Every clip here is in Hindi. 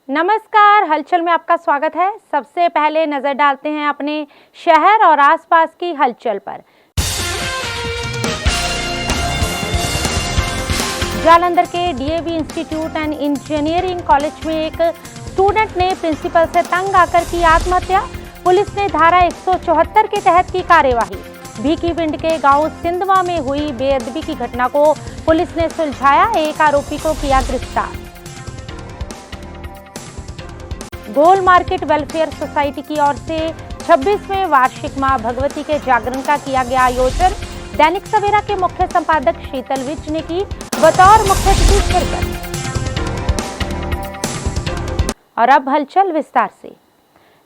नमस्कार, हलचल में आपका स्वागत है। सबसे पहले नजर डालते हैं अपने शहर और आसपास की हलचल पर। जालंधर के DAV institute and engineering college में एक स्टूडेंट ने प्रिंसिपल से तंग आकर की आत्महत्या। पुलिस ने धारा 174 के तहत की कार्यवाही। भीखीविंड के गांव सिंधवा में हुई बेअदबी की घटना को पुलिस ने सुलझाया, एक आरोपी को किया गिरफ्तार। गोल मार्केट वेलफेयर सोसाइटी की ओर से 26वें वार्षिक मां भगवती के जागरण का किया गया आयोजन। दैनिक सवेरा के मुख्य संपादक शीतल विज ने की बतौर मुख्य अतिथि शिरकत। और अब हलचल विस्तार से।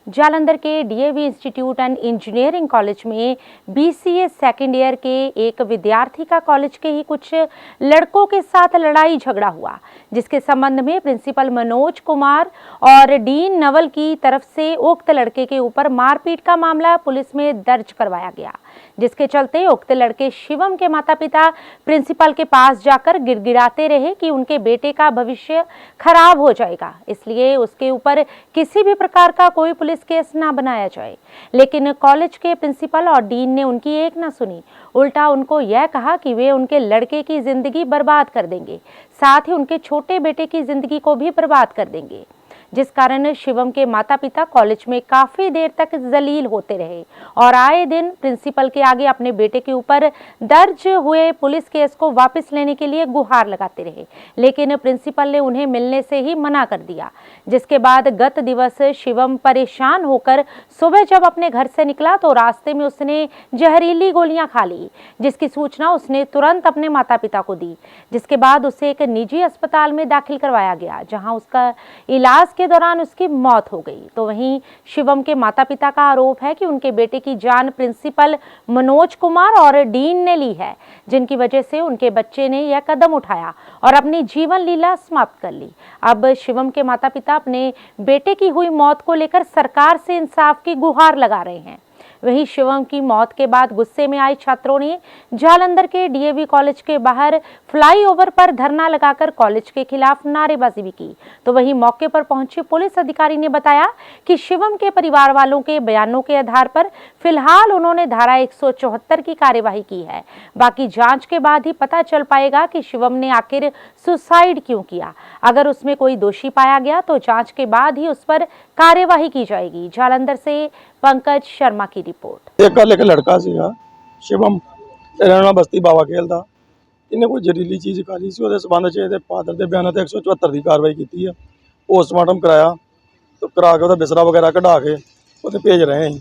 जालंधर के DAV institute and engineering college में बीसीए सेकेंड ईयर के एक विद्यार्थी का कॉलेज के ही कुछ लड़कों के साथ लड़ाई झगड़ा हुआ, जिसके संबंध में प्रिंसिपल मनोज कुमार और डीन नवल की तरफ से उक्त लड़के के ऊपर मारपीट का मामला पुलिस में दर्ज करवाया गया, जिसके चलते उक्त लड़के शिवम के माता पिता प्रिंसिपल के पास जाकर गिड़गिड़ाते रहे कि उनके बेटे का भविष्य खराब हो जाएगा, इसलिए उसके ऊपर किसी भी प्रकार का कोई पुलिस केस ना बनाया जाए। लेकिन कॉलेज के प्रिंसिपल और डीन ने उनकी एक ना सुनी, उल्टा उनको यह कहा कि वे उनके लड़के की जिंदगी बर्बाद कर देंगे, साथ ही उनके छोटे बेटे की जिंदगी को भी बर्बाद कर देंगे, जिस कारण शिवम के माता पिता कॉलेज में काफी देर तक जलील होते रहे और आए दिन प्रिंसिपल के आगे अपने बेटे के ऊपर दर्ज हुए पुलिस केस को वापस लेने के लिए गुहार लगाते रहे, लेकिन प्रिंसिपल ने उन्हें मिलने से ही मना कर दिया। जिसके बाद गत दिवस शिवम परेशान होकर सुबह जब अपने घर से निकला तो रास्ते में उसने जहरीली गोलियां खा ली, जिसकी सूचना उसने तुरंत अपने माता पिता को दी, जिसके बाद उसे एक निजी अस्पताल में दाखिल करवाया गया, जहां उसका इलाज के दौरान उसकी मौत हो गई। तो वहीं शिवम के माता पिता का आरोप है कि उनके बेटे की जान प्रिंसिपल मनोज कुमार और डीन ने ली है, जिनकी वजह से उनके बच्चे ने यह कदम उठाया और अपनी जीवन लीला समाप्त कर ली। अब शिवम के माता पिता अपने बेटे की हुई मौत को लेकर सरकार से इंसाफ की गुहार लगा रहे हैं। वहीं शिवम की मौत के बाद गुस्से में आए छात्रों ने जालंधर के डीएवी कॉलेज के बाहर फ्लाईओवर पर धरना लगाकर कॉलेज के खिलाफ नारेबाजी भी की। तो वहीं मौके पर पहुंचे पुलिस अधिकारी ने बताया कि शिवम के परिवार वालों के बयानों के आधार पर फिलहाल उन्होंने धारा 174 की कार्यवाही की है। बाकी जांच के बाद ही पता चल पाएगा कि शिवम ने आखिर सुसाइड क्यों किया। अगर उसमें कोई दोषी पाया गया तो जांच के बाद ही उस पर कार्यवाही की जाएगी। जालंधर से पंकज शर्मा की रिपोर्ट। एक लड़का सीगा शिवम रहना बस्ती बाबा खेल था, इन्हें कोई जहरीली चीज़ खा ली सी, संबंध च फादर के बयान 174 की कार्रवाई की है। पोस्टमार्टम कराया तो करा के बिसरा वगैरह कढ़ा के उसे भेज रहे हैं।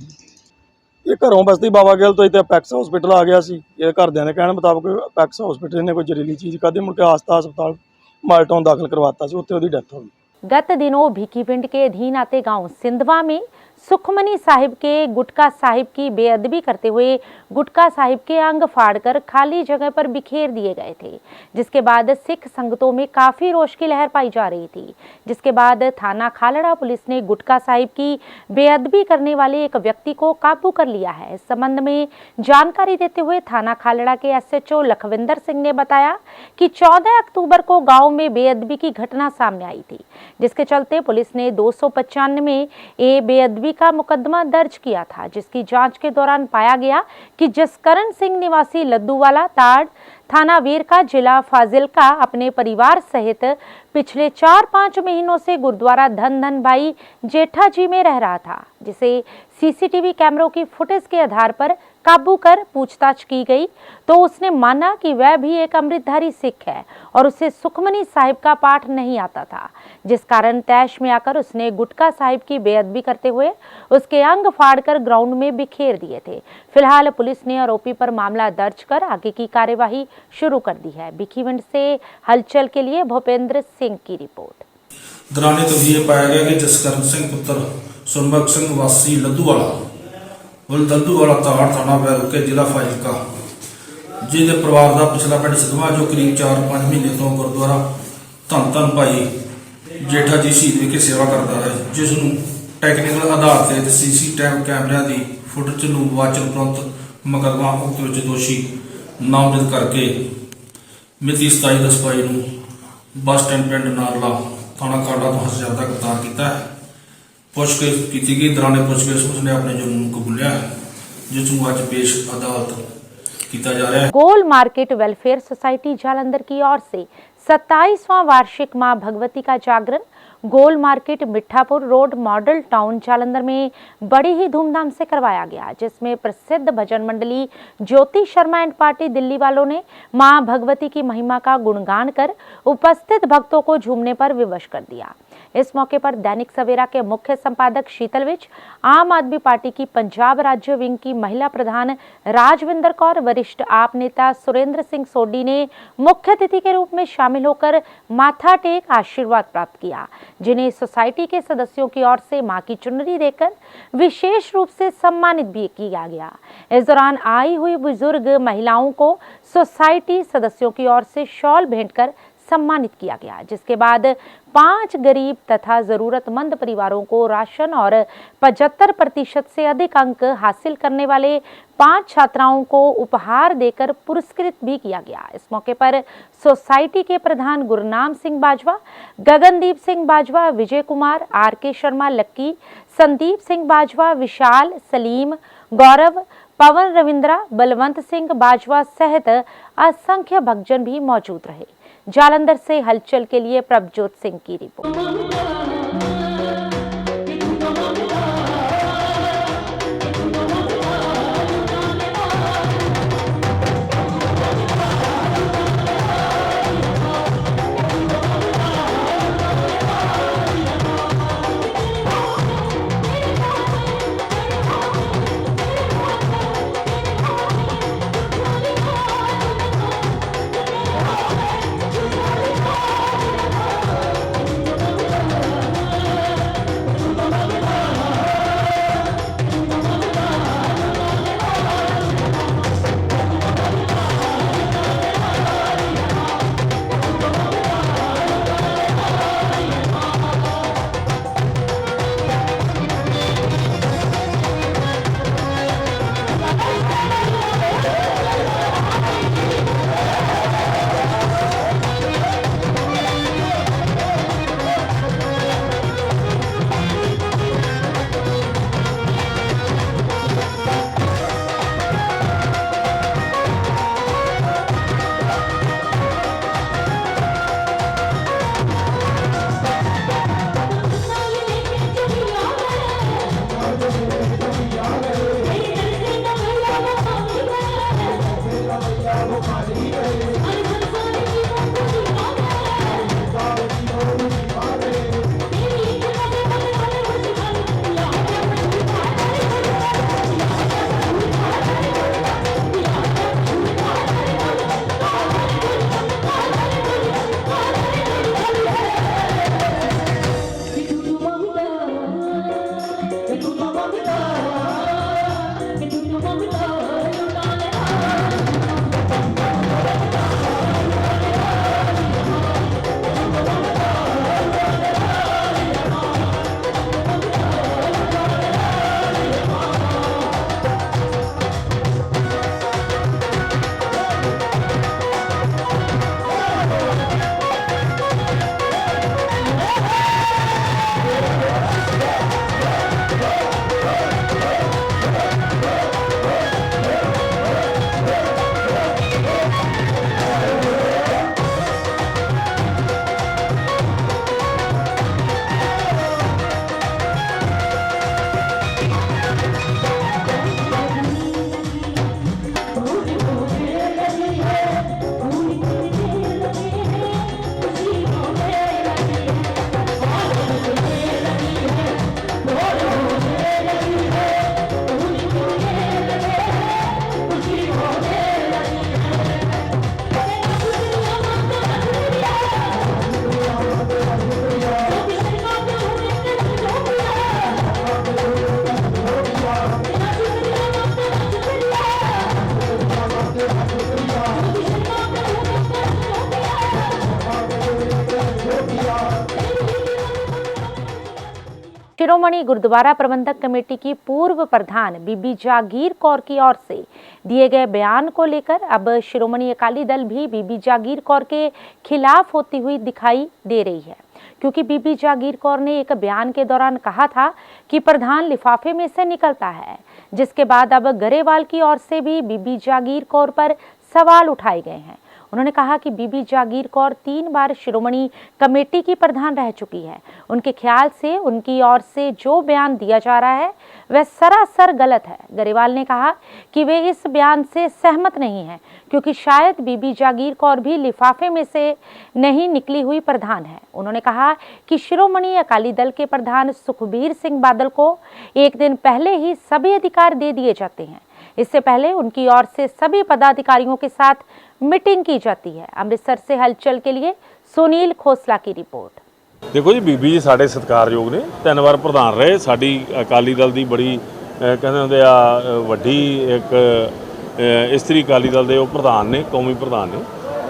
ये घरों बस्ती बाबा खेल तो इतने पैक्स हॉस्पिटल आ गया सी। ये घरदिਆਂ ने कहने मुताबिक पैक्स हॉस्पिटल ने कोई जहरीली चीज़ खाधी, मुड़ के आस्था अस्पताल माल्टोन दाखिल करवाता सी, उत्थे उहदी डेथ हो गई। गत दिनों भीखीविंड के अधीन आते गांव सिंधवा में सुखमनी साहिब के गुटका साहिब की बेअदबी करते हुए गुटका साहिब के अंग फाड़कर खाली जगह पर बिखेर दिए गए थे, जिसके बाद सिख संगतों में काफी रोष की लहर पाई जा रही थी। जिसके बाद थाना खालड़ा पुलिस ने गुटका साहिब की बेअदबी करने वाले एक व्यक्ति को काबू कर लिया है। इस संबंध में जानकारी देते हुए थाना खालड़ा के एसएचओ लखविंदर सिंह ने बताया कि 14 अक्टूबर को गाँव में बेअदबी की घटना सामने आई थी, जिसके चलते पुलिस ने 295 ए बेअदबी का मुकदमा दर्ज किया था, जिसकी जांच के दौरान पाया गया कि जसकरण सिंह निवासी लद्दूवाला ताड़ थाना वीर का जिला फाजिलका अपने परिवार सहित पिछले 4-5 महीनों से गुरुद्वारा धन धन भाई जेठा जी में रह रहा था, जिसे सीसीटीवी कैमरों की फुटेज के आधार पर काबू कर पूछताछ की गई तो उसने माना कि वह भी एक अमृतधारी सिख है और उसे सुखमनी साहिब का पाठ नहीं आता था, जिस कारण तैश में आकर उसने गुटका साहिब की बेअदबी करते हुए उसके अंग फाड़कर ग्राउंड में बिखेर दिए थे। फिलहाल पुलिस ने आरोपी पर मामला दर्ज कर आगे की कार्यवाही शुरू कर दी है। भीखीविंड से हलचल के लिए भूपेंद्र सिंह की रिपोर्ट। दौरान तफसीर पाया गया कि जसकरण सिंह पुत्र सुरमुख सिंह वासी लद्दूवाला ताड़ थाना वैरुके जिला फाजिलका जिसके परिवार का पिछला पिंड सिद्धवा जो करीब 4-5 महीने तो गुरुद्वारा धन धन भाई जेठा जी शहीद विखे सेवा करता है, जिसनों टैक्नीकल आधार से सीसी कैमरिਆਂ की फुटेज ਨੂੰ ਵਾਚਨ ਤੁਰੰਤ ਮੁਕੱਦਮਾ ਉਕਤ ਵਿੱਚ ਦੋਸ਼ੀ ਨਾਮਜ਼ਦ ਕਰਕੇ ਮਿਤੀ 27/10/22 ਨੂੰ ਬੱਸ ਸਟੈਂਡ ਪਿੰਡ ਨਾਰਲਾ थाना कांडा तो हथियार का गिरफ्तार किया है। पुछगिछ की गई, दौरान पुछगिछ उसने अपने जुर्म कबूलिया है, जिसमें अज पेश अदालत किया जा रहा है। Gol market welfare society Jalandhar की ओर से 27वां वार्षिक मां भगवती का जागरण Gol market Mithapur road model town Jalandhar में बड़ी ही धूमधाम से करवाया गया, जिसमें प्रसिद्ध भजन मंडली ज्योति शर्मा एंड पार्टी दिल्ली वालों ने मां भगवती की महिमा का गुणगान कर उपस्थित भक्तों को झूमने पर विवश कर दिया। इस मौके पर दैनिक सवेरा के मुख्य संपादक शीतल विज, आम आदमी पार्टी की पंजाब राज्य विंग की महिला प्रधान राजविंदर कौर, वरिष्ठ आप नेता सुरेंद्र सिंह सोडी ने मुख्य अतिथि के रूप में शामिल होकर माथा टेक आशीर्वाद प्राप्त किया, जिन्हें सोसाइटी के सदस्यों की ओर से मां की चुनरी देकर विशेष रूप से सम्मानित भी किया गया। इस दौरान आई हुई बुजुर्ग महिलाओं को सोसाइटी सदस्यों की ओर से शॉल भेंट कर सम्मानित किया गया, जिसके बाद 5 गरीब तथा जरूरतमंद परिवारों को राशन और 75% से अधिक अंक हासिल करने वाले 5 छात्राओं को उपहार देकर पुरस्कृत भी किया गया। इस मौके पर सोसाइटी के प्रधान गुरनाम सिंह बाजवा, गगनदीप सिंह बाजवा, विजय कुमार, RK शर्मा, लक्की, संदीप सिंह बाजवा, विशाल, सलीम, गौरव, पवन रविंद्रा, बलवंत सिंह बाजवा सहित असंख्य भक्तजन भी मौजूद रहे। जालंधर से हलचल के लिए प्रभजोत सिंह की रिपोर्ट। शिरोमणि गुरुद्वारा प्रबंधक कमेटी की पूर्व प्रधान बीबी जागीर कौर की ओर से दिए गए बयान को लेकर अब शिरोमणि अकाली दल भी बीबी जागीर कौर के खिलाफ होती हुई दिखाई दे रही है। क्योंकि बीबी जागीर कौर ने एक बयान के दौरान कहा था कि प्रधान लिफाफे में से निकलता है, जिसके बाद अब गरेवाल की ओर से भी बीबी जागीर कौर पर सवाल उठाए गए हैं। उन्होंने कहा कि बीबी जागीर कौर 3 बार शिरोमणि कमेटी की प्रधान रह चुकी है। उनके ख्याल से उनकी ओर से जो बयान दिया जा रहा है वह सरासर गलत है। गरेवाल ने कहा कि वे इस बयान से सहमत नहीं हैं, क्योंकि शायद बीबी जागीर कौर भी लिफाफे में से नहीं निकली हुई प्रधान है। उन्होंने कहा कि शिरोमणि अकाली दल के प्रधान सुखबीर सिंह बादल को एक दिन पहले ही सभी अधिकार दे दिए जाते हैं। इससे पहले उनकी ओर से सभी पदाधिकारियों के साथ मीटिंग की जाती है। अमृतसर से हलचल के लिए सुनील खोसला की रिपोर्ट। देखो जी, बीबी जी साढ़े सत्कारयोग ने 3 वार प्रधान रहे। साडी अकाली दल की बड़ी कहते होंदे आ वड्डी एक इस्त्री अकाली दल के प्रधान ने, कौमी प्रधान ने,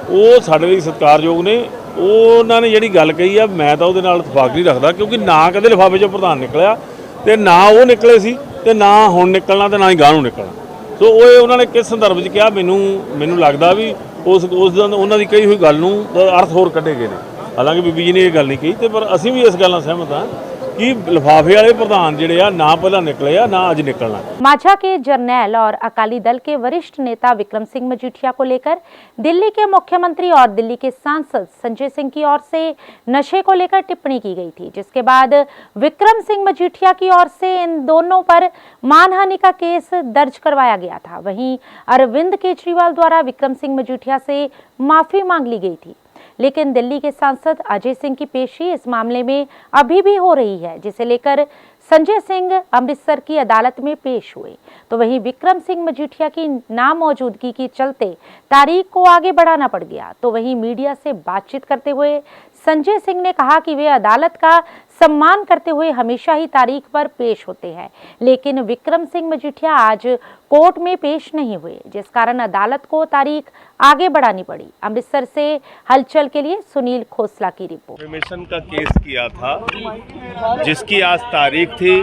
वो साढ़े लिए सत्कारयोग ने। उन्होंने जी गल कही है, मैं तो वो इतफाक नहीं रखता, क्योंकि ना कदे लिफाफे चों प्रधान निकलिया तो ना वो निकले सी ते ना हुण निकलना तो ना ही गांह नूं निकलना। सो वो उन्होंने किस संदर्भ च कहा, मैनू लगता भी उस उन्हों की कही हुई गल नूं अर्थ होर कढ़े गए ने। हालांकि बीबी जी ने यह गल नहीं कही, तो पर असीं भी इस गल नाल सहमत हाँ कि लिफाफे वाले प्रधान जिहड़े आ ना पहला निकले आ ना अज निकलना। माझा के जरनैल और अकाली दल के वरिष्ठ नेता विक्रम सिंह मजीठिया को लेकर दिल्ली के मुख्यमंत्री और दिल्ली के सांसद संजय सिंह की ओर से नशे को लेकर टिप्पणी की गई थी, जिसके बाद विक्रम सिंह मजीठिया की ओर से इन दोनों पर मानहानि का केस दर्ज करवाया गया था। वहीं अरविंद केजरीवाल द्वारा विक्रम सिंह मजीठिया से माफी मांग ली गई थी, लेकिन दिल्ली के सांसद अजय सिंह की पेशी इस मामले में अभी भी हो रही है, जिसे लेकर संजय सिंह अमृतसर की अदालत में पेश हुए। तो वहीं विक्रम सिंह मजीठिया की नामौजूदगी के चलते तारीख को आगे बढ़ाना पड़ गया। तो वहीं मीडिया से बातचीत करते हुए संजय सिंह ने कहा कि वे अदालत का सम्मान करते हुए हमेशा ही तारीख पर पेश होते हैं, लेकिन विक्रम सिंह मजीठिया आज कोर्ट में पेश नहीं हुए, जिस कारण अदालत को तारीख आगे बढ़ानी पड़ी। अमृतसर से हलचल के लिए सुनील खोसला की रिपोर्ट। डिफेमेशन का केस किया था, जिसकी आज तारीख थी।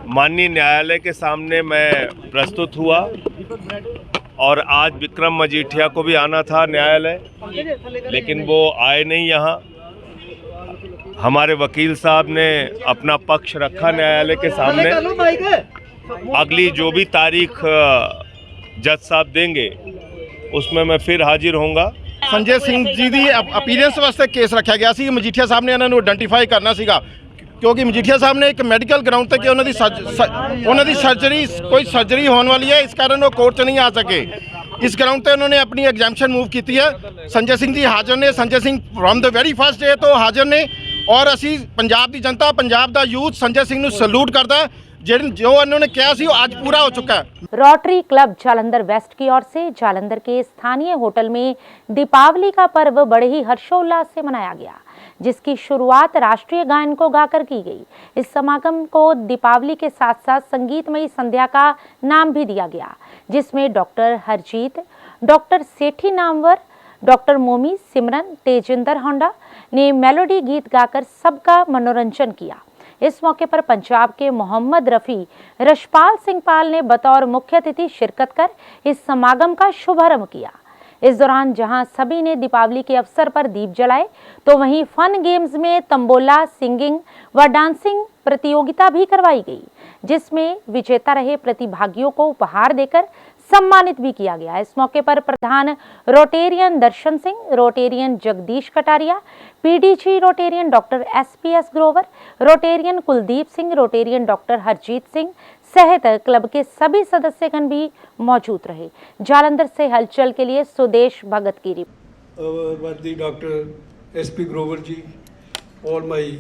माननीय न्यायालय के सामने मैं प्रस्तुत हुआ और आज विक्रम मजीठिया को भी आना था न्यायालय, लेकिन वो आए नहीं यहाँ। हमारे वकील साहब ने अपना पक्ष रखा न्यायालय के सामने। अगली जो भी तारीख जज साहब देंगे उसमें मैं फिर हाजिर होऊंगा। संजय सिंह जी की अपीयरेंस वास्ते केस रखा गया सी। मजीठिया साहब ने इन्होंने आइडेंटिफाई करना सीगा, क्योंकि मजीठिया साहब ने एक मैडिकल ग्राउंड तक उन्होंने सर्जरी कोई सर्जरी होने वाली है, इस कारण वो कोर्ट नहीं आ सके। इस ग्राउंड पर उन्होंने अपनी एग्जामिशन मूव की है। संजय सिंह जी हाजिर ने। Sanjay Singh from the very first day तो हाजिर ने और असी पंजाब की जनता, पंजाब का यूथ संजय सिंह नूं सलूट करता है। जो उन्होंने कहा सी आज पूरा हो चुका है। रोटरी क्लब जालंधर वेस्ट की ओर से जालंधर के स्थानीय होटल में दीपावली का पर्व बड़े ही हर्षोल्लास से मनाया गया, जिसकी शुरुआत राष्ट्रीय गायन को गाकर की गई। इस समागम को दीपावली के साथ साथ संगीतमयी संध्या का नाम भी दिया गया, जिसमें डॉक्टर हरजीत, डॉक्टर सेठी नामवर, डॉक्टर मोमी, सिमरन, तेजिंदर होंडा ने मेलोडी गीत गाकर सबका मनोरंजन किया। इस मौके पर पंजाब के मोहम्मद रफ़ी रशपाल सिंह पाल ने बतौर मुख्य अतिथि शिरकत कर इस समागम का शुभारंभ किया। इस दौरान जहां सभी ने दीपावली के अवसर पर दीप जलाए, तो वहीं फन गेम्स में तंबोला, सिंगिंग व डांसिंग प्रतियोगिता भी करवाई गई, जिसमें विजेता रहे प्रतिभागियों को उपहार देकर सम्मानित भी किया गया। इस मौके पर प्रधान Rotarian Darshan Singh, Rotarian Jagdish Kataria, PDG Rotarian doctor SPS Grover, Rotarian Kuldeep Singh, Rotarian doctor Harjeet Singh सहित क्लब के सभी सदस्यगण भी मौजूद रहे। जालंधर से हलचल के लिए सुदेश भगत की report. Doctor SP Grover ji, all my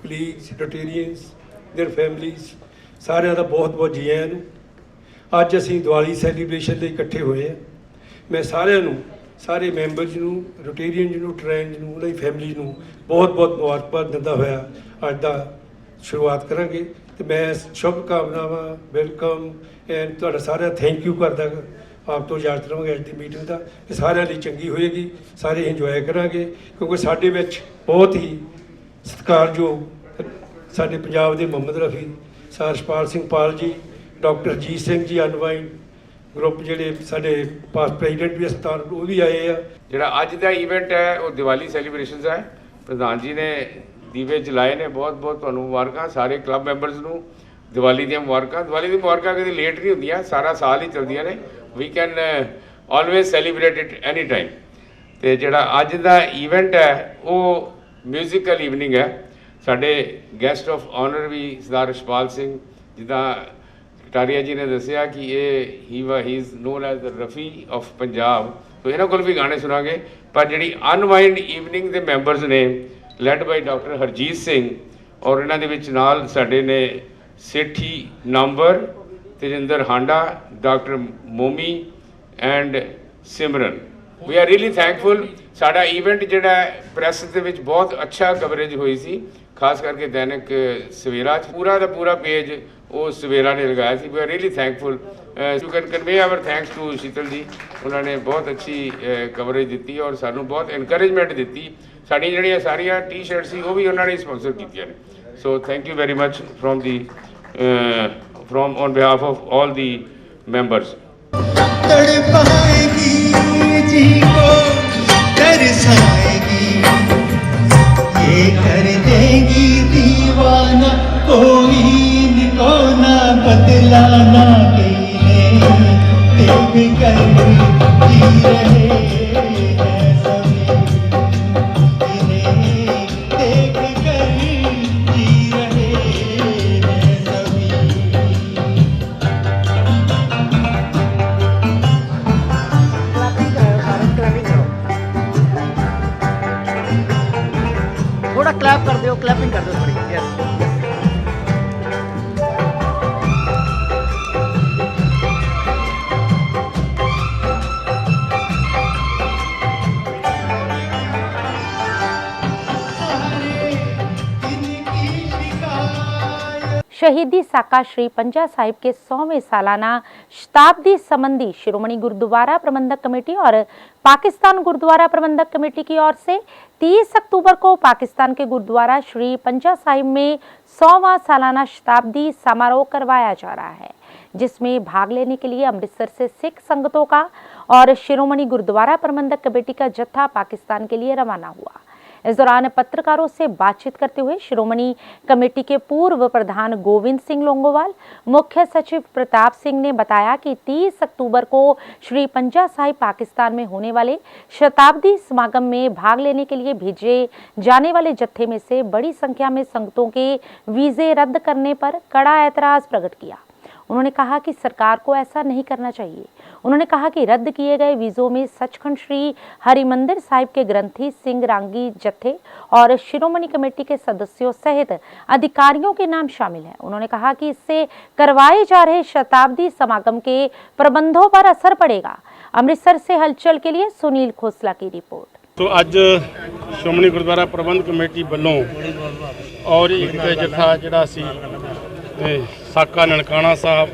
colleagues, Rotarians, their families, सारिਆਂ ਦਾ ਬਹੁਤ ਜੀ ਆਇਆਂ ਨੂੰ। ਅੱਜ ਅਸੀਂ ਦੀਵਾਲੀ ਸੈਲੀਬ੍ਰੇਸ਼ਨ ਲਈ ਇਕੱਠੇ ਹੋਏ ਹਾਂ। ਮੈਂ ਸਾਰਿਆਂ ਨੂੰ, ਸਾਰੇ ਮੈਂਬਰਸ ਨੂੰ, ਰੋਟੇਰੀਅਨ ਨੂੰ, ਟ੍ਰੈਂਡ ਨੂੰ, ਉਹਨਾਂ ਦੀ ਫੈਮਿਲੀ ਨੂੰ ਬਹੁਤ-ਬਹੁਤ ਮੁਬਾਰਕਬਾਦ ਦਿੰਦਾ ਹੋਇਆ ਅੱਜ ਦਾ ਸ਼ੁਰੂਆਤ ਕਰਾਂਗੇ। ਤੇ ਮੈਂ ਸ਼ੁਭ ਕਾਮਨਾਵਾਂ, ਵੈਲਕਮ ਐਂਡ ਤੁਹਾਡਾ ਸਾਰਿਆਂ ਥੈਂਕ ਯੂ ਕਰਦਾ ਆਪ ਤੋਂ ਇਜਾਜ਼ਤ ਲਵਾਂਗੇ ਅੱਜ ਦੀ ਮੀਟਿੰਗ ਦਾ, ਕਿ ਸਾਰਿਆਂ ਲਈ ਚੰਗੀ ਹੋਏਗੀ, ਸਾਰੇ ਇੰਜੋਏ ਕਰਾਂਗੇ, ਕਿਉਂਕਿ ਸਾਡੇ ਵਿੱਚ ਬਹੁਤ ਹੀ ਸਤਿਕਾਰਯੋਗ ਸਾਡੇ ਪੰਜਾਬ ਦੇ ਮੁਹੰਮਦ ਰਫੀ, ਰਸ਼ਪਾਲ ਸਿੰਘ ਪਾਲ ਜੀ, डॉक्टर जीत सिंह जी अनवाइन ग्रुप ਜਿਹੜੇ ਸਾਡੇ ਪਾਸ ਪ੍ਰੈਜ਼ੀਡੈਂਟ ਵੀ ਹਸਪਤਾਲ ਉਹ ਵੀ ਆਏ ਆ। ਜਿਹੜਾ ਅੱਜ ਦਾ ਇਵੈਂਟ ਹੈ ਉਹ ਦੀਵਾਲੀ ਸੈਲੀਬ੍ਰੇਸ਼ਨਸ ਹੈ। ਪ੍ਰਧਾਨ ਜੀ ਨੇ ਦੀਵੇ ਜਲਾਏ ਨੇ। ਬਹੁਤ ਬਹੁਤ ਤੁਹਾਨੂੰ ਮੁਬਾਰਕਾਂ ਸਾਰੇ ਕਲੱਬ ਮੈਂਬਰਸ ਨੂੰ, ਦੀਵਾਲੀ ਦੀਆਂ ਮੁਬਾਰਕਾਂ। ਦੀਵਾਲੀ ਦੀ ਮੁਬਾਰਕਾਂ ਕਦੇ ਲੇਟ ਨਹੀਂ ਹੁੰਦੀਆਂ, ਸਾਰਾ ਸਾਲ ਹੀ ਚੱਲਦੀਆਂ ਨੇ। We can always celebrate it any time. ਤੇ ਜਿਹੜਾ ਅੱਜ ਦਾ ਈਵੈਂਟ ਹੈ ਉਹ ਮਿਊਜ਼ੀਕਲ ਈਵਨਿੰਗ ਹੈ। ਸਾਡੇ ਗੈਸਟ ਆਫ ਆਨਰ ਵੀ ਸਰਦਾਰ ਰਛਪਾਲ ਸਿੰਘ, ਜਿੱਦਾਂ ਕਟਾਰੀਆ ਜੀ ਨੇ ਦੱਸਿਆ ਕਿ ਇਹ ਹੀ is known as the Rafi of Punjab. So ਇਹਨਾਂ ਕੋਲ ਵੀ ਗਾਣੇ ਸੁਣਾਂਗੇ। ਪਰ ਜਿਹੜੀ ਅਨਵਾਈਂਡ ਈਵਨਿੰਗ ਦੇ ਮੈਂਬਰਸ ਨੇ led by doctor Harjeet Singh, ਔਰ ਇਹਨਾਂ ਦੇ ਵਿੱਚ ਨਾਲ ਸਾਡੇ ਨੇ ਸੇਠੀ ਨਾਂਬਰ, Tejinder Handa, doctor Momi and Simran. We are really thankful. ਸਾਡਾ ਈਵੈਂਟ ਜਿਹੜਾ ਪ੍ਰੈਸ ਦੇ ਵਿੱਚ ਬਹੁਤ ਅੱਛਾ ਕਵਰੇਜ ਹੋਈ ਸੀ, ਖਾਸ ਕਰਕੇ ਦੈਨਿਕ ਸਵੇਰਾ 'ਚ ਪੂਰਾ ਦਾ ਪੂਰਾ ਪੇਜ ਉਹ ਸਵੇਰਾ ਨੇ ਲਗਾਇਆ ਸੀ। We are really thankful. You can convey our thanks to Sheetal ji. ਉਹਨਾਂ ਨੇ ਬਹੁਤ ਅੱਛੀ ਕਵਰੇਜ ਦਿੱਤੀ ਔਰ ਸਾਨੂੰ ਬਹੁਤ ਇਨਕਰੇਜਮੈਂਟ ਦਿੱਤੀ। ਸਾਡੀਆਂ ਜਿਹੜੀਆਂ ਸਾਰੀਆਂ ਟੀ-ਸ਼ਰਟ ਸੀ ਉਹ ਵੀ ਉਹਨਾਂ ਨੇ ਸਪਾਂਸਰ ਕੀਤੀਆਂ ਨੇ। So thank you very much from on behalf of all the members. तड़पाएगी जी को तरसाएगी, ये कर देगी दीवाना, कोई को ना बदलाना। देख कर जी रहे हैं सभी, इन्हें देख कर जी रहे हैं सभी। थोड़ा क्लैप कर दो, क्लैपिंग कर दो थोड़ी। यस शहीदी साका श्री पंजा साहिब के 100वें सालाना शताब्दी संबंधी शिरोमणि गुरुद्वारा प्रबंधक कमेटी और पाकिस्तान गुरुद्वारा प्रबंधक कमेटी की ओर से 30 अक्टूबर को पाकिस्तान के गुरुद्वारा श्री पंजा साहिब में 100वां सालाना शताब्दी समारोह करवाया जा रहा है, जिसमें भाग लेने के लिए अमृतसर से सिख संगतों का और शिरोमणि गुरुद्वारा प्रबंधक कमेटी का जत्था पाकिस्तान के लिए रवाना हुआ। इस दौरान पत्रकारों से बातचीत करते हुए शिरोमणि कमेटी के पूर्व प्रधान गोविंद सिंह लोंगोवाल, मुख्य सचिव प्रताप सिंह ने बताया कि 30 अक्टूबर को श्री पंजा साहिब पाकिस्तान में होने वाले शताब्दी समागम में भाग लेने के लिए भेजे जाने वाले जत्थे में से बड़ी संख्या में संगतों के वीजे रद्द करने पर कड़ा ऐतराज प्रकट किया। उन्होंने कहा कि सरकार को ऐसा नहीं करना चाहिए। उन्होंने कहा कि रद्द किए गए वीज़ों में सचखंड श्री हरिमंदिर साहिब के ग्रंथी सिंह रांगी जत्थे और शिरोमणि कमेटी के सदस्यों सहित अधिकारियों के नाम शामिल हैं। उन्होंने कहा कि इससे करवाए जा रहे शताब्दी समागम के प्रबंधों पर असर पड़ेगा। अमृतसर से हलचल के लिए सुनील खोसला की रिपोर्ट। तो अज शिरोमणि गुरुद्वारा प्रबंध कमेटी वालों और एक जत्था जिहड़ा सी साका ननकाना साहब,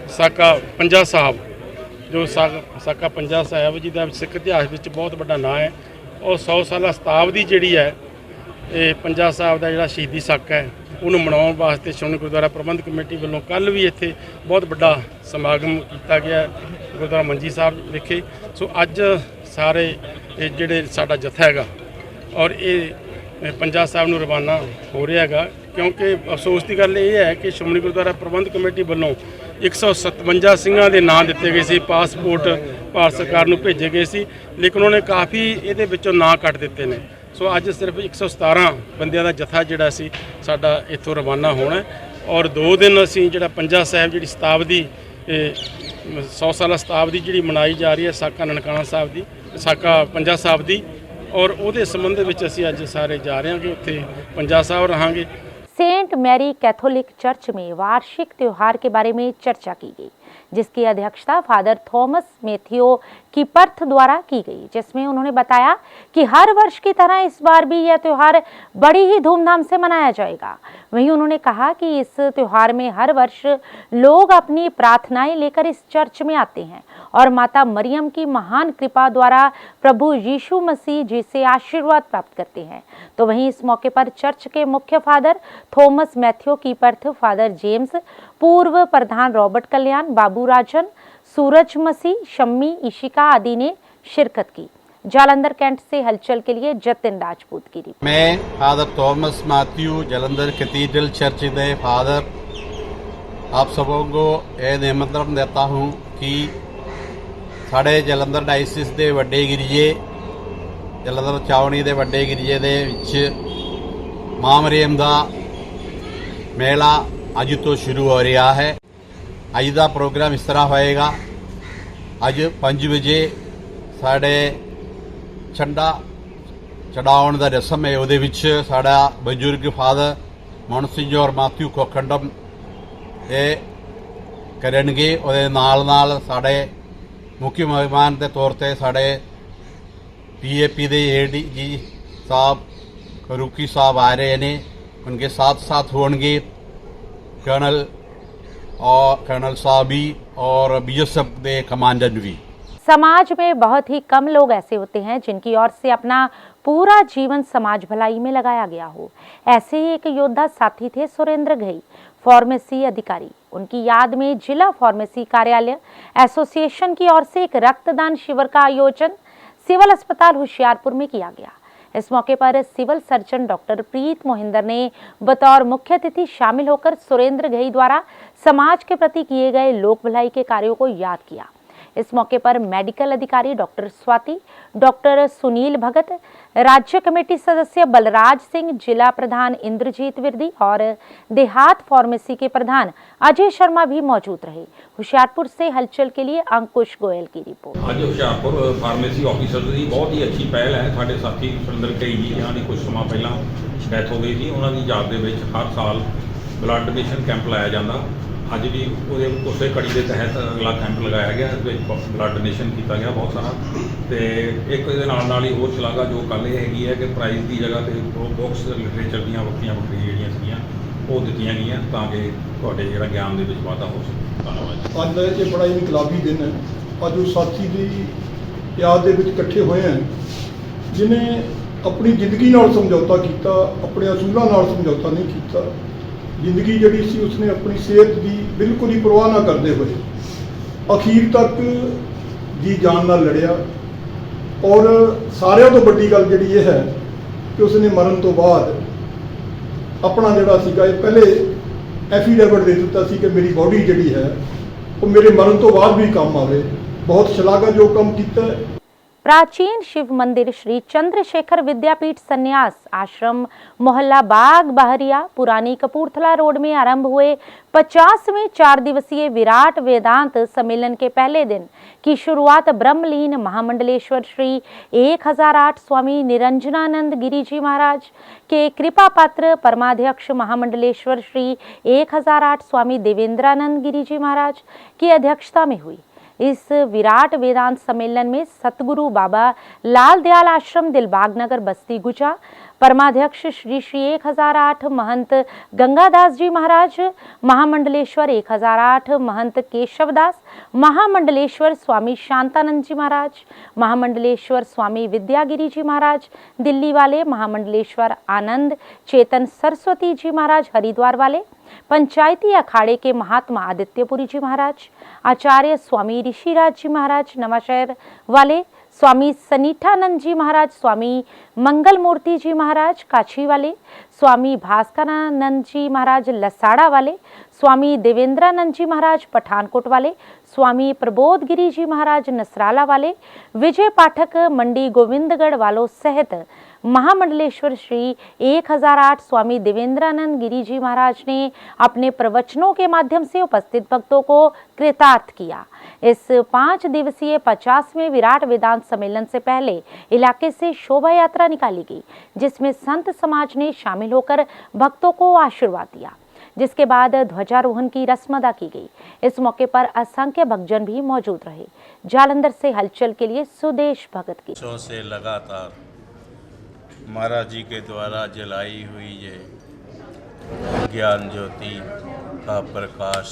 साका पंजा साहब, जो साका पंजा साहब जी का सिख इतिहास में बहुत बड़ा नाम है और 100 साला शताब्दी जी है ये पंजा साहब का जोड़ा शहीदी साका है उन्होंने मनाने वास्ते श्रोमणी गुरुद्वारा प्रबंध कमेटी वालों कल भी इत्थे बहुत बड़ा समागम किया गया गुरुद्वारा मंजी साहब विखे। सो अज सारे जिहड़े साडा जत्था हैगा और ये पंजा साहब नूं रवाना हो रहा है, क्योंकि अफसोस की गल ये है कि श्रोमणी गुरुद्वारा प्रबंध कमेटी वालों 157 सिंघां दे नाम दिते गए सी, पासपोर्ट भारत सरकार नूं भेजे गए सी, लेकिन उन्होंने काफ़ी इहदे विचों नाम कट दिते ने। सो अज सिर्फ 117 बंदियां दा जत्था जिहड़ा सी साडा इत्थों रवाना होना और 2 दिन असीं जिहड़ा पंजा साहिब जिहड़ी शताब्दी 100 साला शताब्दी जिहड़ी मनाई जा रही है साका ननकाना साहिब दी, साका पंजा साहिब दी, और उहदे संबंध विच असीं अज सारे जा रहे हां कि उत्थे पंजा साहिब रहांगे। सेंट मैरी कैथोलिक चर्च में वार्षिक त्योहार के बारे में चर्चा की गई, जिसकी अध्यक्षता फादर थॉमस मैथ्यू की पर्थ द्वारा की गई, जिसमें उन्होंने बताया कि हर वर्ष की तरह इस बार भी यह त्योहार बड़ी ही धूमधाम से मनाया जाएगा। वहीं उन्होंने कहा कि इस त्योहार में हर वर्ष लोग अपनी प्रार्थनाएं लेकर इस चर्च में आते हैं और माता मरियम की महान कृपा द्वारा प्रभु यीशु मसीह जी से आशीर्वाद प्राप्त करते हैं। तो वहीं इस मौके पर चर्च के मुख्य फादर थॉमस मैथ्यू की पर्थ, फादर जेम्स, पूर्व प्रधान रॉबर्ट कल्याण, बाबू राजन, सूरज मसीह, शम्मी, इशिका आदि ने शिरकत की। जालंधर कैंट से हलचल के लिए जतिन राजपूत की रिपोर्ट। मैं father Thomas Matthew Jalandhar cathedral church के फादर आप सबों को यह निमंत्रण देता हूँ कि साढ़े जालंधर डायसिस के वड्डे गिरजे जालंधर छावनी के वड्डे गिरजे दे विच मां मरियम दा मेला अज तो शुरू हो रहा है। अज का प्रोग्राम इस तरह होएगा, अज 5 बजे साढ़े झंडा चढ़ाने का रस्म है, उहदे विच साड़ा बजुर्ग फादर मोनसिंजोर मैथ्यू कोखंडम ये करनगे। उहदे नाल नाल साढ़े मुख्य मेहमान के तौर पर साढ़े PAP दे ADG साहब रूकी साहब आ रहे हैं, उनके साथ साथ होंगे कर्नल साहब भी और BSF के कमांडेंट भी। समाज में बहुत ही कम लोग ऐसे होते हैं जिनकी ओर से अपना पूरा जीवन समाज भलाई में लगाया गया हो। ऐसे ही एक योद्धा साथी थे सुरेंद्र घई, फार्मेसी अधिकारी। उनकी याद में जिला फार्मेसी कार्यालय एसोसिएशन की ओर से एक रक्तदान शिविर का आयोजन सिविल अस्पताल होशियारपुर में किया गया। इस मौके पर सिविल सर्जन डॉक्टर प्रीत मोहिंदर ने बतौर मुख्य अतिथि शामिल होकर सुरेंद्र घई द्वारा समाज के प्रति किए गए लोक भलाई के कार्यों को याद किया। इस मौके पर मेडिकल अधिकारी डॉक्टर स्वाति, डॉक्टर सुनील भगत, राज्य कमेटी सदस्य बलराज सिंह, जिला प्रधान इंद्रजीत विरदी और देहात फार्मेसी के प्रधान अजय शर्मा भी मौजूद रहे। होशियारपुर से हलचल के लिए अंकुश गोयल की रिपोर्ट। आज होशियारपुर फार्मेसी ऑफिसर की बहुत ही अच्छी पहल है। साढ़े साथी सुरेंद्र घई जी जिन्हों की कुछ समय पहला डैथ हो गई थी, उन्होंने याद के हर साल ब्लड डोनेशन कैंप लाया जाता। अज भी उस कड़ी के तहत अगला कैंप लगाया गया, इस ब्लड डोनेशन किया गया बहुत सारा। तो एक ही होर शलाघा जो कल हैगी है कि प्राइज़ की जगह पर बुक्स लिटरेचर दी वक्रिया जी वो दी गई ताकि थोड़े जो ज्ञान के वाधा हो सके। धन्यवाद। अज का ये बड़ा इनकलाबी दिन है। अज उस साथी की याद के इकट्ठे हुए हैं जिन्हें अपनी जिंदगी नाल समझौता किया, अपने असूलों नाल समझौता नहीं किया। जिंदगी जी सी उसने अपनी सेहत की बिल्कुल ही परवाह ना करते हुए अखीर तक जी जान नाल लड़िया। और सारिਆਂ तो बड़ी गल जी ये है कि उसने मरण तो बाद अपना जोड़ा सीगा पहले एफीडेविट दे दिता सी कि मेरी बॉडी जी है वो मेरे मरण तो बाद भी काम आवे। बहुत शलाघायोग काम किया है। प्राचीन शिव मंदिर श्री चंद्रशेखर विद्यापीठ संन्यास आश्रम मोहल्ला बाग बहरिया पुरानी कपूरथला रोड में आरंभ हुए 50वें 4 दिवसीय विराट वेदांत सम्मेलन के पहले दिन की शुरुआत ब्रह्मलीन महामंडलेश्वर श्री 1008 स्वामी निरंजनानंद गिरी जी महाराज के कृपा पात्र परमाध्यक्ष महामंडलेश्वर श्री 1008 स्वामी देवेंद्रानंद गिरी जी महाराज की अध्यक्षता में हुई। इस विराट वेदांत सम्मेलन में सतगुरु बाबा लाल दयाल आश्रम दिलबाग नगर बस्ती गुजा परमाध्यक्ष श्री 1008 महंत गंगादास जी महाराज, महामंडलेश्वर 1008 महंत केशवदास, महामंडलेश्वर स्वामी शांतानंद जी महाराज, महामंडलेश्वर स्वामी विद्यागिरी जी महाराज दिल्ली वाले, महामंडलेश्वर आनंद चेतन सरस्वती जी महाराज हरिद्वार वाले, पंचायती अखाड़े के महात्मा आदित्यपुरी जी महाराज, आचार्य स्वामी ऋषिराज जी महाराज नवाशहर वाले, स्वामी सनीठानंद जी महाराज, स्वामी मंगल मूर्ति जी महाराज काछी वाले, स्वामी भास्करानंद जी महाराज लसाड़ा वाले, स्वामी देवेंद्रानंद जी महाराज पठानकोट वाले, स्वामी प्रबोधगिरी जी महाराज नसराला वाले, विजय पाठक मंडी गोविंदगढ़ वालों सहित महामंडलेश्वर श्री 1008 स्वामी देवेंद्रानंद गिरी जी महाराज ने अपने प्रवचनों के माध्यम से उपस्थित भक्तों को कृतार्थ किया। इस 5 दिवसीय 50वें विराट वेदांत सम्मेलन से पहले इलाके से शोभा यात्रा निकाली गई, जिसमें संत समाज ने शामिल होकर भक्तों को आशीर्वाद दिया, जिसके बाद ध्वजारोहण की रस्म अदा की गई। इस मौके पर असंख्य भक्तजन भी मौजूद रहे। जालंधर से हलचल के लिए सुदेश भगत की। से लगातार महाराज जी के द्वारा जलाई हुई ये ज्ञान ज्योति का प्रकाश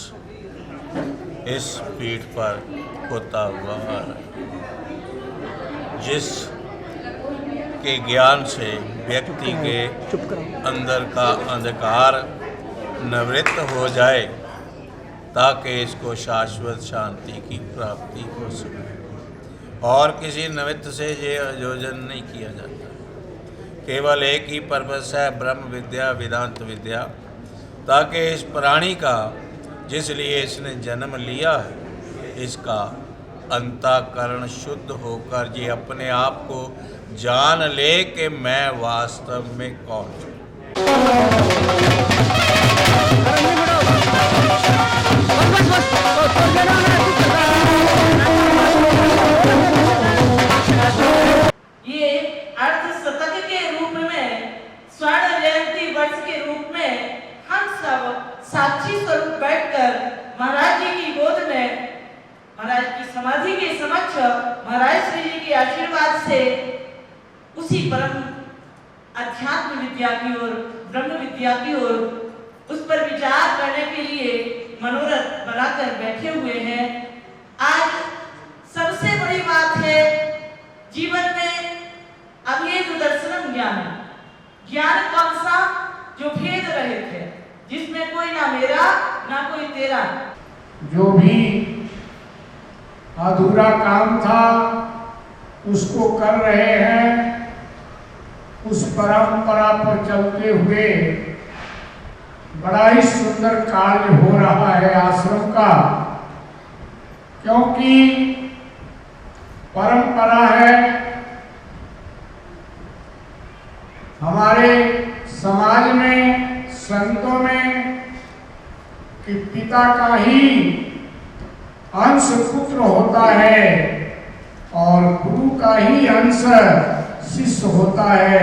इस पीठ पर होता हुआ आ रहा है, जिस के ज्ञान से व्यक्ति के अंदर का अंधकार निवृत्त हो जाए ताकि इसको शाश्वत शांति की प्राप्ति हो सके। और किसी निमित्त से ये आयोजन नहीं किया जाता। केवल एक ही पर्पस है, ब्रह्म विद्या वेदांत विद्या, ताकि इस प्राणी का जिस लिए इसने जन्म लिया है इसका अंतःकरण शुद्ध होकर ये अपने आप को जान ले कि मैं वास्तव में कौन हूँ। ये अर्ध शतक के रूप में, स्वर्ण जयंती वर्ष के रूप में हम सब साक्षी स्वरूप बैठकर महाराज जी की गोद में, महाराज की समाधि के समक्ष महाराज श्री जी के आशीर्वाद से उसी परम अध्यात्म विद्या की ओर, ब्रह्म विद्या की ओर, उस पर विचार करने के लिए मनोरथ बनाकर बैठे हुए हैं। आज सबसे बड़ी बात है जीवन में अभेद दर्शनम ज्ञान। ज्ञान कौन सा? जो भेद रहे थे, जिसमें कोई ना मेरा ना कोई तेरा। जो भी अधूरा काम था उसको कर रहे हैं। उस परंपरा पर चलते हुए बड़ा ही सुंदर कार्य हो रहा है आश्रम का, क्योंकि परंपरा है हमारे समाज में, संतों में, कि पिता का ही अंश पुत्र होता है और गुरु का ही अंश शिष्य होता है।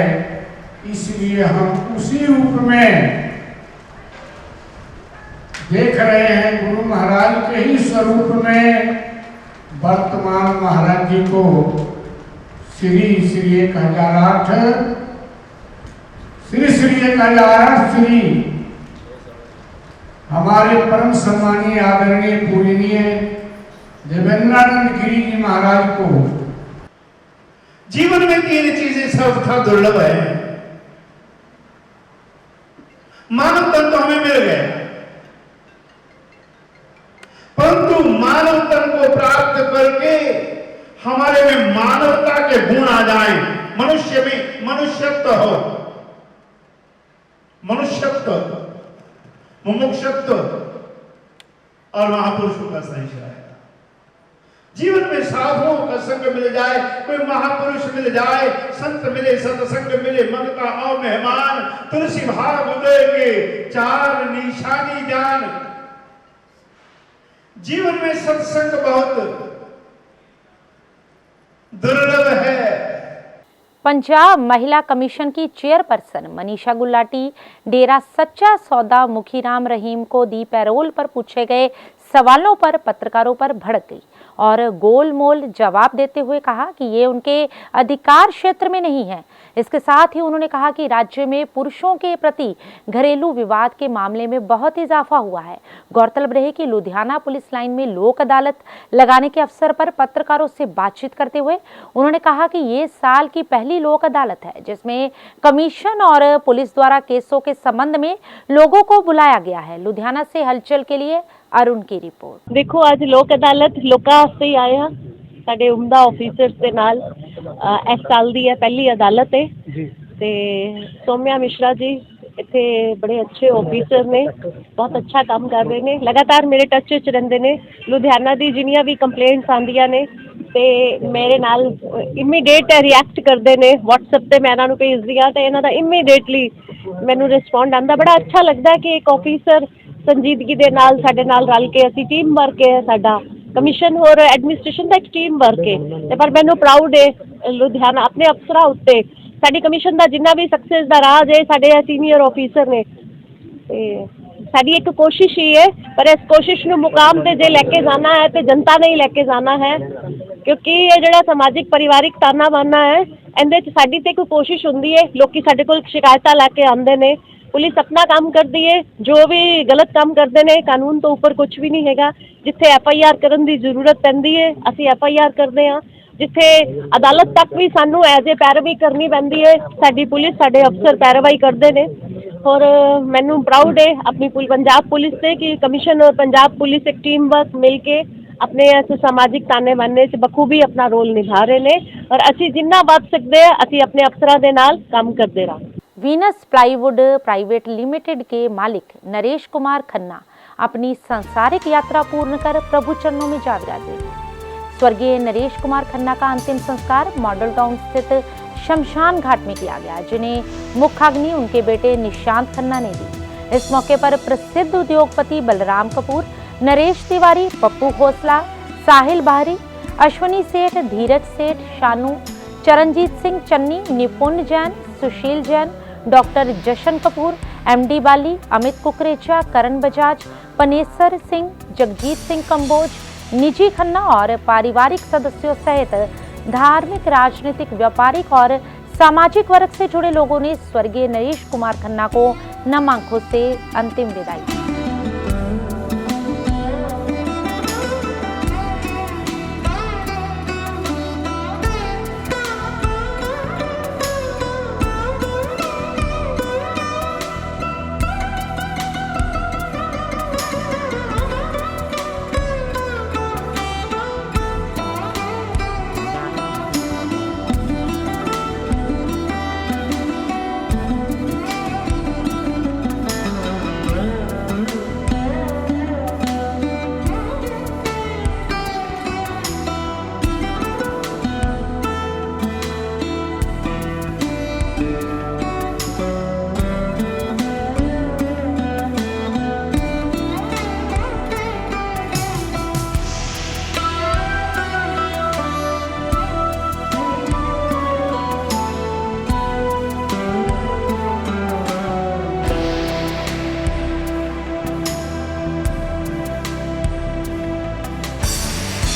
इसलिए हम उसी रूप में देख रहे हैं गुरु महाराज के ही स्वरूप में वर्तमान महाराज जी को श्री 1008 श्री हमारे परम सम्मानीय आदरणीय पूजनीय देवेंद्रानंद गिरी जी महाराज को। जीवन में 3 चीजें सर्वथा दुर्लभ है। मानव तन तो हमें मिल गया, परंतु मानव तन को प्राप्त करके हमारे में मानवता के गुण आ जाए, मनुष्य में मनुष्यत्व हो, मनुष्यत्व, मुमुक्षत्व और महापुरुषों का संशय है। जीवन में साधुओं का संग मिल जाए, कोई महापुरुष मिल जाए, संत मिले, सत्संग मिले, मन का आओ मेहमान, तुलसी भाव उदय के 4 निशानी जान। जीवन में सत्संग बहुत दुर्लभ है। पंजाब महिला कमीशन की चेयरपर्सन मनीषा गुलाटी डेरा सच्चा सौदा मुखीराम रहीम को दी पैरोल पर पूछे गए सवालों पर पत्रकारों पर भड़क गई और गोलमोल जवाब देते हुए कहा कि ये उनके अधिकार क्षेत्र में नहीं है। इसके साथ ही उन्होंने कहा कि राज्य में पुरुषों के प्रति घरेलू विवाद के मामले में बहुत इजाफा हुआ है। गौरतलब रहे कि लुधियाना पुलिस लाइन में लोक अदालत लगाने के अवसर पर पत्रकारों से बातचीत करते हुए उन्होंने कहा कि ये साल की पहली लोक अदालत है जिसमें कमीशन और पुलिस द्वारा केसों के संबंध में लोगों को बुलाया गया है। लुधियाना से हलचल के लिए अरुण की रिपोर्ट। देखो आज लोक अदालत लोका से ही आया ਸਾਡੇ ਉਮਦਾ ਆਫੀਸਰਸ ਦੇ ਨਾਲ ਇਸ ਸਾਲ ਦੀ ਹੈ ਪਹਿਲੀ ਅਦਾਲਤ ਹੈ ਜੀ ਤੇ ਸੋਮਿਆ ਮਿਸ਼ਰਾ ਜੀ ਇੱਥੇ ਬੜੇ ਅੱਛੇ ਆਫੀਸਰ ਨੇ ਬਹੁਤ ਅੱਛਾ ਕੰਮ ਕਰ ਰਹੇ ਨੇ ਲਗਾਤਾਰ ਮੇਰੇ ਟੱਚ ਵਿੱਚ ਰਹਿੰਦੇ ਨੇ ਲੁਧਿਆਣਾ ਦੀ ਜਿੰਨੀਆਂ ਵੀ ਕੰਪਲੇਂਟਸ ਆਉਂਦੀਆਂ ਨੇ ਤੇ ਮੇਰੇ ਨਾਲ ਇਮੀਡੀਏਟ ਰਿਐਕਟ ਕਰਦੇ ਨੇ WhatsApp ਤੇ ਮੈਂ ਇਹਨਾਂ ਨੂੰ ਭੇਜਦੀ ਆ ਤੇ ਇਹਨਾਂ ਦਾ ਇਮੀਡੀਏਟਲੀ ਮੈਨੂੰ ਰਿਸਪੌਂਡ ਆਉਂਦਾ ਬੜਾ ਅੱਛਾ ਲੱਗਦਾ ਕਿ ਇੱਕ ਆਫੀਸਰ ਸੰਜੀਦਗੀ ਦੇ ਨਾਲ ਸਾਡੇ ਨਾਲ ਰਲ ਕੇ ਅਸੀਂ ਟੀਮ ਵਰਕ ਹੈ ਸਾਡਾ कमीशन और एडमिनिस्ट्रेशन का एक टीम वर्क है पर मैनू प्राउड है लुधियाना अपने अफसर उत्ते साडी कमीशन का जिन्ना भी सक्सेस का राज है साडे सीनियर ऑफिसर ने साडी एक कोशिश ही है पर इस कोशिश नू मुकाम ते जे लैके जाना है तो जनता ने ही लैके जाना है क्योंकि ये जिहड़ा समाजिक परिवारिक ताना बाना है इहदे च साडी ते कोई कोशिश हुंदी है लोकी साडे कोल शिकायतां लैके आंदे ने पुलिस अपना काम करती है जो भी गलत काम करते हैं कानून तो ऊपर कुछ भी नहीं हैगा जिथे FIR करने की जरूरत पैंदी है असी FIR करते हैं जिथे अदालत तक भी सानू एज ए पैरवी करनी पैंदी है साडी पुलिस साडे अफसर पैरवाई करते हैं और मैनू प्राउड है अपनी पंजाब पुलिस से कि कमीशन और पंजाब पुलिस एक टीम वर्क मिल के अपने इस समाजिक ताने बाने 'ਚ बखूबी अपना रोल निभा रहे ने और ਅਸੀਂ जिन्ना ਵੱਧ सकते हैं ਅਸੀਂ अपने अफसरां ਦੇ ਨਾਲ काम करते रहांगे। वीनस प्लाईवुड प्राइवेट लिमिटेड के मालिक नरेश कुमार खन्ना अपनी सांसारिक यात्रा पूर्ण कर प्रभु चरणों में जा विराजे। स्वर्गीय नरेश कुमार खन्ना का अंतिम संस्कार मॉडल टाउन स्थित शमशान घाट में किया गया, जिन्हें मुखाग्नि उनके बेटे निशांत खन्ना ने दी। इस मौके पर प्रसिद्ध उद्योगपति बलराम कपूर, नरेश तिवारी, पप्पू खोसला, साहिल बाहरी, अश्वनी सेठ, धीरज सेठ, शानू, चरणजीत सिंह चन्नी, निपुण जैन, सुशील जैन, डॉक्टर जशन कपूर, एमडी बाली, अमित कुकरेचा, करण बजाज, पनेसर सिंह, जगजीत सिंह कंबोज, निजी खन्ना और पारिवारिक सदस्यों सहित धार्मिक, राजनीतिक, व्यापारिक और सामाजिक वर्ग से जुड़े लोगों ने स्वर्गीय नरेश कुमार खन्ना को नम आंखों से अंतिम विदाई दी।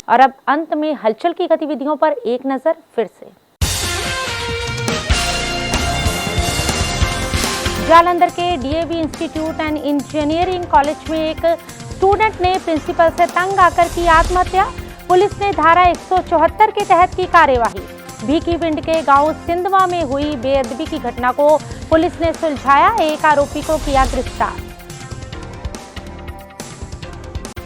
और अब अंत में हलचल की गतिविधियों पर एक नजर फिर से। जालंधर के DAV institute and engineering college में एक स्टूडेंट ने प्रिंसिपल से तंग आकर की आत्महत्या। पुलिस ने धारा 174 के तहत की कार्यवाही। भीखीविंड के गांव सिंधवा में हुई बेअदबी की घटना को पुलिस ने सुलझाया, एक आरोपी को किया गिरफ्तार।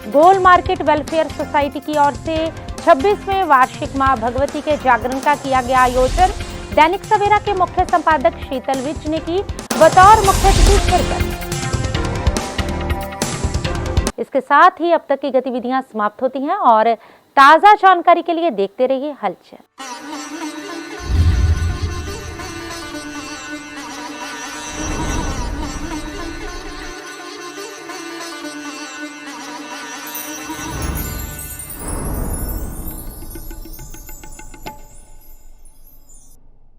गोल मार्केट वेलफेयर सोसाइटी की ओर से 26वें वार्षिक मां भगवती के जागरण का किया गया आयोजन। दैनिक सवेरा के मुख्य संपादक शीतल विज ने की बतौर मुख्य अतिथि शिरकत। इसके साथ ही अब तक की गतिविधियां समाप्त होती हैं और ताजा जानकारी के लिए देखते रहिए हलचल।